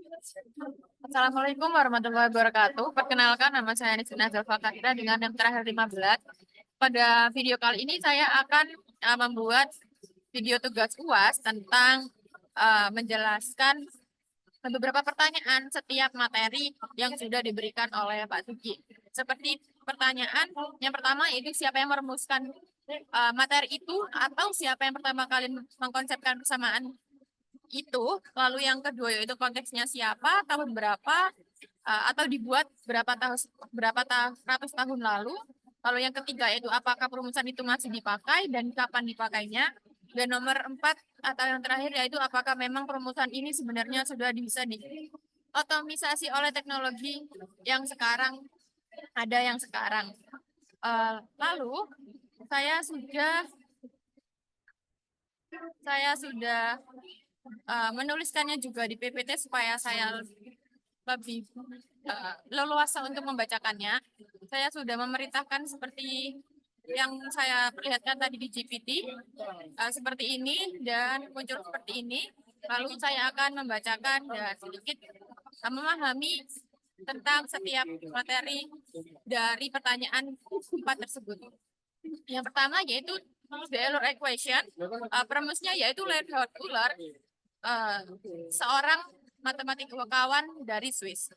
Assalamualaikum warahmatullahi wabarakatuh. Perkenalkan, nama saya Nisina Zalfa Katira dengan yang terakhir 15. Pada video kali ini saya akan membuat video tugas UAS tentang menjelaskan beberapa pertanyaan setiap materi yang sudah diberikan oleh Pak Sugi. Seperti pertanyaan yang pertama yaitu siapa yang merumuskan materi itu, atau siapa yang pertama kali mengkonsepkan persamaan itu. Lalu yang kedua yaitu konteksnya siapa, tahun berapa, atau dibuat ratus tahun lalu. Lalu yang ketiga yaitu apakah perumusan itu masih dipakai dan kapan dipakainya. Dan nomor 4 atau yang terakhir yaitu apakah memang perumusan ini sebenarnya sudah bisa diotomisasi oleh teknologi yang sekarang yang sekarang. Lalu saya sudah menuliskannya juga di PPT supaya saya lebih leluasa untuk membacakannya. Saya sudah memerintahkan seperti yang saya perlihatkan tadi di GPT, seperti ini dan muncul seperti ini. Lalu saya akan membacakan dan sedikit memahami tentang setiap materi dari pertanyaan 4 tersebut. Yang pertama yaitu the Euler equation. Perumusnya yaitu Leonhard Euler, seorang matematikawan dari Swiss.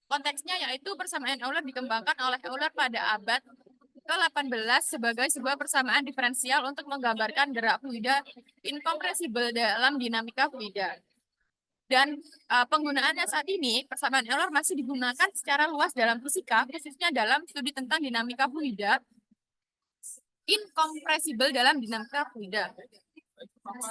Konteksnya yaitu persamaan Euler dikembangkan oleh Euler pada abad ke-18 sebagai sebuah persamaan diferensial untuk menggambarkan gerak fluida incompressible dalam dinamika fluida. Dan penggunaannya saat ini, persamaan Euler masih digunakan secara luas dalam fisika, khususnya dalam studi tentang dinamika fluida incompressible dalam dinamika fluida.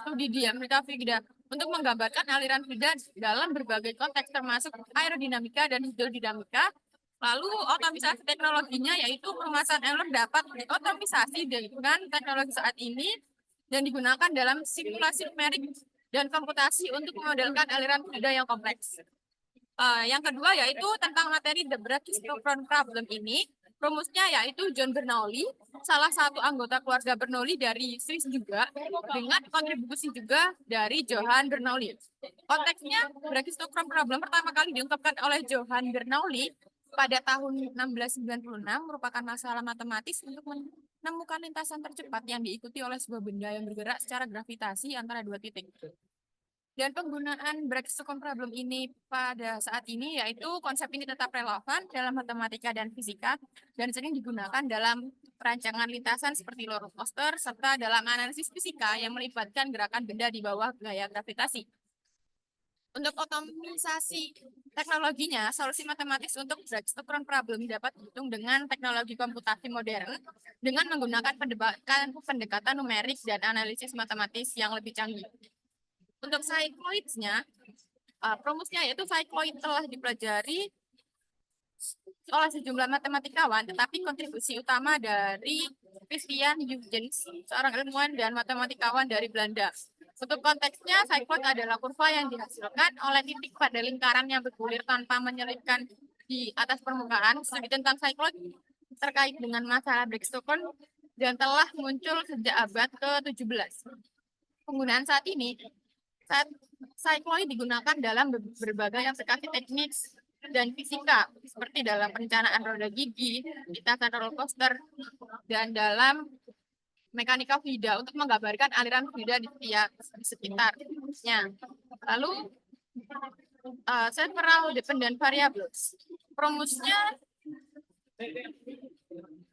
Studi dinamika fluida untuk menggambarkan aliran fluida dalam berbagai konteks termasuk aerodinamika dan hidrodinamika. Lalu otomisasi teknologinya yaitu permasalahan Euler dapat diotomisasi dengan teknologi saat ini dan digunakan dalam simulasi numerik dan komputasi untuk memodelkan aliran fluida yang kompleks. Yang kedua yaitu tentang materi the Brachistochrone problem ini. Rumusnya yaitu John Bernoulli, salah satu anggota keluarga Bernoulli dari Swiss juga, dengan kontribusi juga dari Johann Bernoulli. Konteksnya, Brachistochrone problem pertama kali diungkapkan oleh Johann Bernoulli pada tahun 1696, merupakan masalah matematis untuk menemukan lintasan tercepat yang diikuti oleh sebuah benda yang bergerak secara gravitasi antara dua titik. Dan penggunaan Brachistochrone problem ini pada saat ini yaitu konsep ini tetap relevan dalam matematika dan fisika dan sering digunakan dalam perancangan lintasan seperti roller coaster serta dalam analisis fisika yang melibatkan gerakan benda di bawah gaya gravitasi. Untuk otomisasi teknologinya, solusi matematis untuk Brachistochrone problem dapat dihitung dengan teknologi komputasi modern dengan menggunakan pendekatan numerik dan analisis matematis yang lebih canggih. Untuk cycloids-nya, rumusnya yaitu cycloid telah dipelajari oleh sejumlah matematikawan, tetapi kontribusi utama dari Christian Huygens, seorang ilmuwan dan matematikawan dari Belanda. Untuk konteksnya, cycloid adalah kurva yang dihasilkan oleh titik pada lingkaran yang bergulir tanpa menyelipkan di atas permukaan. Studi tentang cycloid terkait dengan masalah Brachistochrone dan telah muncul sejak abad ke-17. Penggunaan saat ini, cycloid digunakan dalam berbagai aplikasi teknik dan fisika, seperti dalam perencanaan roda gigi, lintasan roller coaster, dan dalam mekanika fluida untuk menggambarkan aliran fluida di sekitarnya. Lalu, several dependent variables. Rumusnya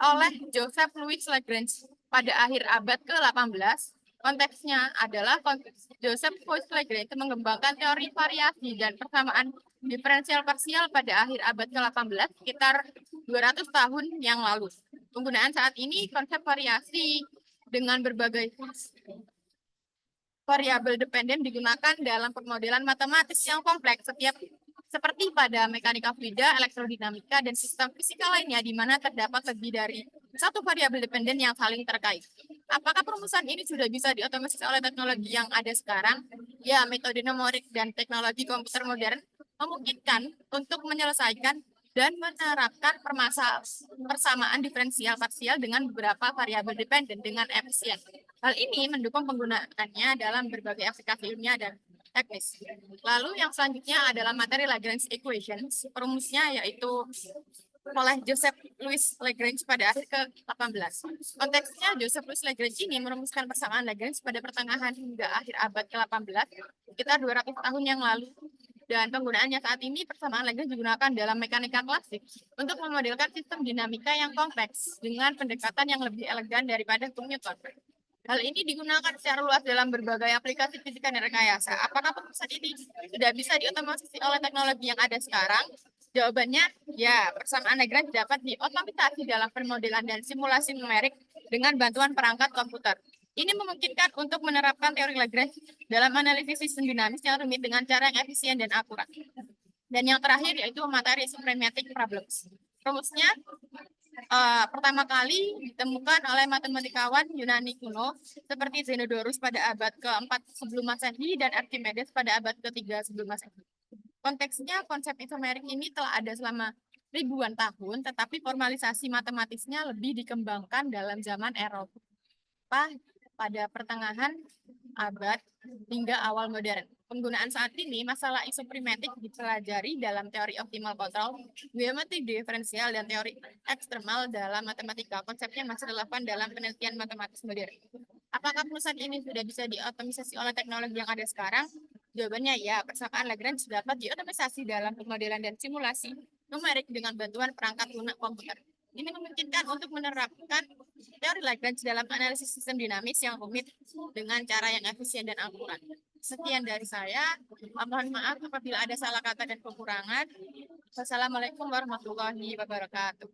oleh Joseph Louis Lagrange pada akhir abad ke-18. Konteksnya adalah Joseph Louis Lagrange mengembangkan teori variasi dan persamaan diferensial parsial pada akhir abad ke-18, sekitar 200 tahun yang lalu. Penggunaan saat ini konsep variasi dengan berbagai variabel dependen digunakan dalam pemodelan matematis yang kompleks seperti pada mekanika fluida, elektrodinamika, dan sistem fisika lainnya di mana terdapat lebih dari satu variabel dependen yang saling terkait. Apakah perumusan ini sudah bisa diotomisasi oleh teknologi yang ada sekarang? Ya, metode numerik dan teknologi komputer modern memungkinkan untuk menyelesaikan dan menerapkan persamaan diferensial parsial dengan beberapa variabel dependen dengan efisien. Hal ini mendukung penggunaannya dalam berbagai aplikasi ilmiah dan teknis. Lalu yang selanjutnya adalah materi Lagrange equations. Rumusnya yaitu oleh Joseph Louis Lagrange pada akhir ke-18. Konteksnya, Joseph Louis Lagrange ini merumuskan persamaan Lagrange pada pertengahan hingga akhir abad ke-18, sekitar 200 tahun yang lalu. Dan penggunaannya saat ini, persamaan Lagrange digunakan dalam mekanika klasik untuk memodelkan sistem dinamika yang kompleks dengan pendekatan yang lebih elegan daripada hukum Newton. Hal ini digunakan secara luas dalam berbagai aplikasi fisika dan rekayasa. Apakah perumusan ini sudah bisa diotomatisasi oleh teknologi yang ada sekarang? Jawabannya, ya, persamaan Lagrange dapat diotomatisasi dalam pemodelan dan simulasi numerik dengan bantuan perangkat komputer. Ini memungkinkan untuk menerapkan teori Lagrange dalam analisis sistem dinamis yang rumit dengan cara yang efisien dan akurat. Dan yang terakhir yaitu materi suprematic problems. Rumusnya pertama kali ditemukan oleh matematikawan Yunani kuno seperti Zenodorus pada abad ke-4 sebelum Masehi dan Archimedes pada abad ke-3 sebelum Masehi. Konteksnya, konsep isomerik ini telah ada selama ribuan tahun, tetapi formalisasi matematisnya lebih dikembangkan dalam zaman Eropa pada pertengahan abad hingga awal modern. Penggunaan saat ini, masalah isoprimetik dipelajari dalam teori optimal control, geometri diferensial, dan teori ekstremal dalam matematika. Konsepnya masih relevan dalam penelitian matematis modern. Apakah perusahaan ini sudah bisa diotomatisasi oleh teknologi yang ada sekarang? Jawabannya ya, persamaan Lagrange dapat diotomatisasi dalam pemodelan dan simulasi numerik dengan bantuan perangkat lunak komputer. Ini memungkinkan untuk menerapkan teori Lagrange dalam analisis sistem dinamis yang rumit dengan cara yang efisien dan akurat. Sekian dari saya. Mohon maaf apabila ada salah kata dan kekurangan. Wassalamualaikum warahmatullahi wabarakatuh.